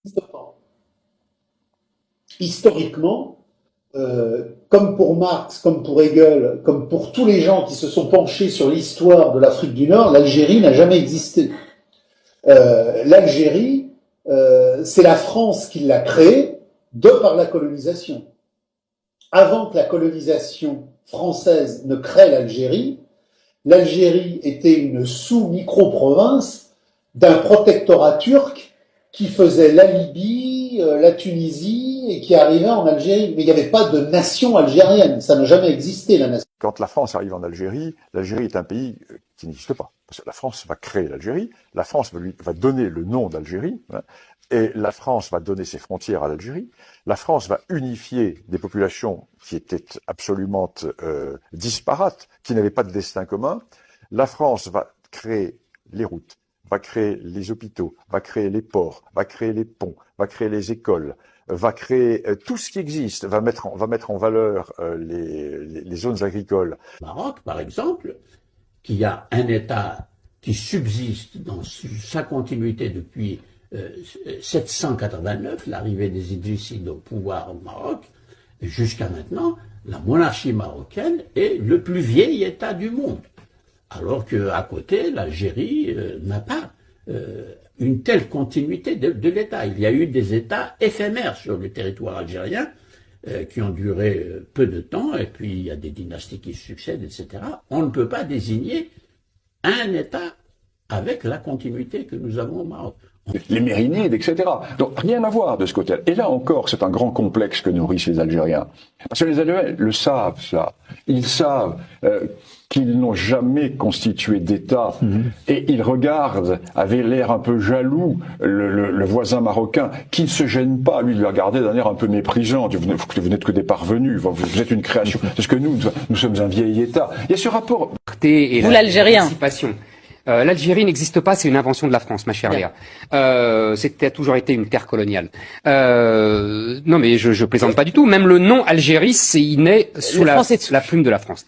n'existe pas. Historiquement, comme pour Marx, comme pour Hegel, comme pour tous les gens qui se sont penchés sur l'histoire de l'Afrique du Nord, l'Algérie n'a jamais existé. L'Algérie, c'est la France qui l'a créée de par la colonisation. Avant que la colonisation française ne crée l'Algérie, l'Algérie était une sous-micro-province d'un protectorat turc qui faisait la Libye, la Tunisie et qui arrivait en Algérie. Mais il n'y avait pas de nation algérienne, ça n'a jamais existé la nation. Quand la France arrive en Algérie, l'Algérie est un pays qui n'existe pas. Parce que la France va créer l'Algérie, la France va donner le nom d'Algérie, hein, et la France va donner ses frontières à l'Algérie. La France va unifier des populations qui étaient absolument disparates, qui n'avaient pas de destin commun. La France va créer les routes, va créer les hôpitaux, va créer les ports, va créer les ponts, va créer les écoles, va créer tout ce qui existe, va mettre en valeur les zones agricoles. Maroc, par exemple, qui a un État qui subsiste dans sa continuité depuis 789, l'arrivée des Idrissides au pouvoir au Maroc, jusqu'à maintenant, la monarchie marocaine est le plus vieil État du monde. Alors qu'à côté, l'Algérie n'a pas une telle continuité de l'État. Il y a eu des États éphémères sur le territoire algérien qui ont duré peu de temps, et puis il y a des dynasties qui succèdent, etc. On ne peut pas désigner un État avec la continuité que nous avons au Maroc. Les Mérinides, etc. Donc rien à voir de ce côté-là. Et là encore, c'est un grand complexe que nourrissent les Algériens. Parce que les Algériens le savent, ça. Ils savent qu'ils n'ont jamais constitué d'État. Et ils regardent, avec l'air un peu jaloux, le voisin marocain, qui ne se gêne pas, lui, de le regarder d'un air un peu méprisant. Vous n'êtes que des parvenus, vous êtes une création. Parce que nous sommes un vieil État. Il y a ce rapport... Vous, l'Algérien. L'Algérie n'existe pas, c'est une invention de la France, ma chère Léa. C'était a toujours été une terre coloniale. Non, mais je plaisante pas du tout. Même le nom Algérie, il naît sous la plume de la France.